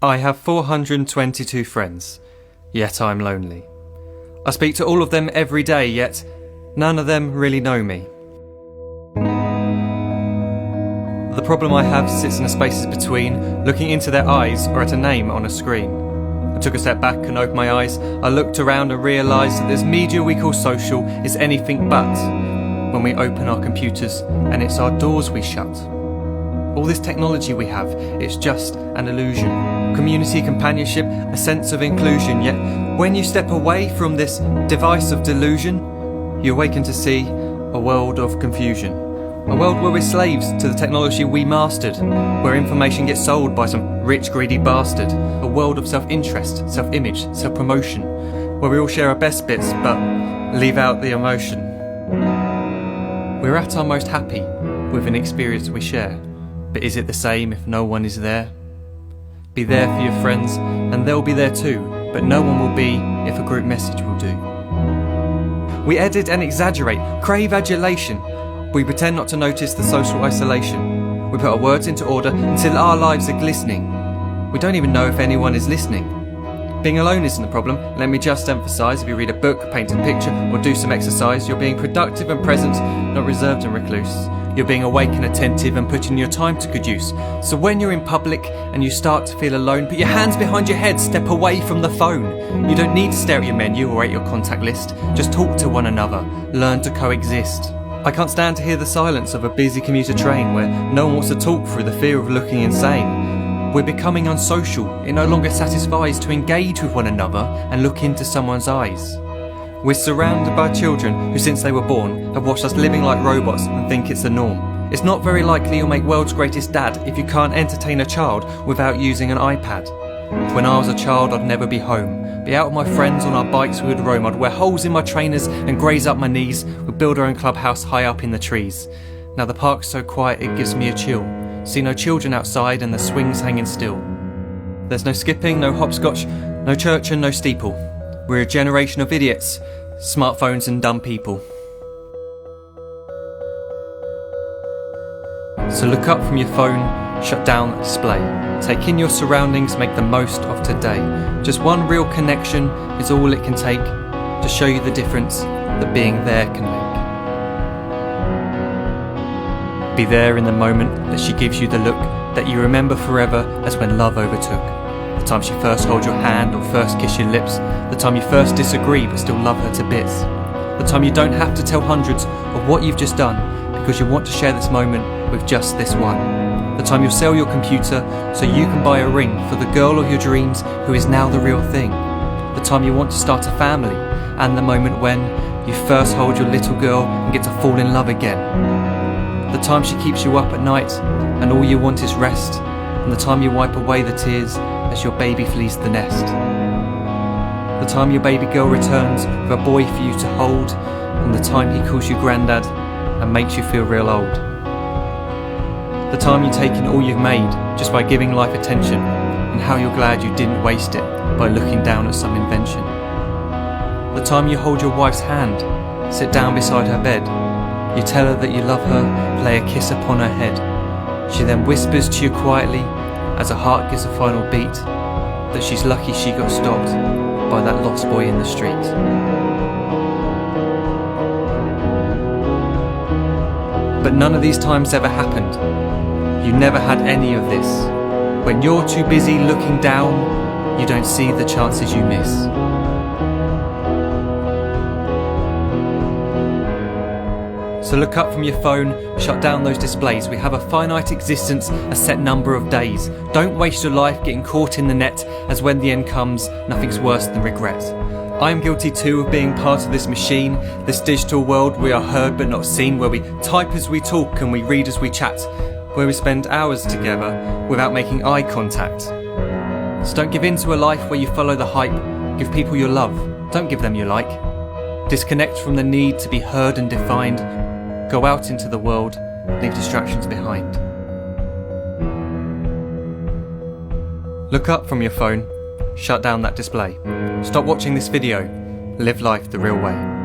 I have 422 friends, yet I'm lonely. I speak to all of them every day, yet none of them really know me. The problem I have sits in the spaces between looking into their eyes or at a name on a screen. I took a step back and opened my eyes. I looked around and realised that this media we call social is anything but when we open our computers and it's our doors we shut. All this technology we have, it's just an illusion. Community, companionship, a sense of inclusion. Yet when you step away from this device of delusion, you awaken to see a world of confusion. A world where we're slaves to the technology we mastered, where information gets sold by some rich, greedy bastard. A world of self-interest, self-image, self-promotion, where we all share our best bits but leave out the emotion. We're at our most happy with an experience we share, but is it the same if no one is there? Be there for your friends and they'll be there too, but no one will be if a group message will do. We edit and exaggerate, crave adulation. We pretend not to notice the social isolation. We put our words into order until our lives are glistening. We don't even know if anyone is listening. Being alone isn't the problem. Let me just emphasise, if you read a book, paint a picture or do some exercise, you're being productive and present, not reserved and recluse. You're being awake and attentive and putting your time to good use. So when you're in public and you start to feel alone, put your hands behind your head, step away from the phone. You don't need to stare at your menu or at your contact list. Just talk to one another. Learn to coexist. I can't stand to hear the silence of a busy commuter train where no one wants to talk through the fear of looking insane. We're becoming unsocial. It no longer satisfies to engage with one another and look into someone's eyes. We're surrounded by children who since they were born have watched us living like robots and think it's the norm. It's not very likely you'll make world's greatest dad if you can't entertain a child without using an iPad. When I was a child I'd never be home. Be out with my friends on our bikes we would roam. I'd wear holes in my trainers and graze up my knees. We'd build our own clubhouse high up in the trees. Now the park's so quiet it gives me a chill. See no children outside and the swings hanging still. There's no skipping, no hopscotch, no church and no steeple. We're a generation of idiots, smartphones and dumb people. So look up from your phone, shut down the display. Take in your surroundings, make the most of today. Just one real connection is all it can take to show you the difference that being there can make. Be there in the moment that she gives you the look that you remember forever as when love overtook. The time she first holds your hand or first kiss your lips. The time you first disagree but still love her to bits. The time you don't have to tell hundreds of what you've just done because you want to share this moment with just this one. The time you'll sell your computer so you can buy a ring for the girl of your dreams who is now the real thing. The time you want to start a family and the moment when you first hold your little girl and get to fall in love again. The time she keeps you up at night and all you want is rest, and the time you wipe away the tears as your baby flees the nest. The time your baby girl returns with a boy for you to hold, and the time he calls you granddad and makes you feel real old. The time you take in all you've made just by giving life attention, and how you're glad you didn't waste it by looking down at some invention. The time you hold your wife's hand, sit down beside her bed, you tell her that you love her, lay a kiss upon her head. She then whispers to you quietly as her heart gives a final beat that she's lucky she got stopped by that lost boy in the street. But none of these times ever happened. You never had any of this. When you're too busy looking down, you don't see the chances you miss. So look up from your phone, shut down those displays. We have a finite existence, a set number of days. Don't waste your life getting caught in the net, as when the end comes, nothing's worse than regret. I'm guilty too of being part of this machine, this digital world we are heard but not seen, where we type as we talk and we read as we chat, where we spend hours together without making eye contact. So don't give in to a life where you follow the hype. Give people your love, don't give them your like. Disconnect from the need to be heard and defined. Go out into the world, leave distractions behind. Look up from your phone, shut down that display. Stop watching this video, live life the real way.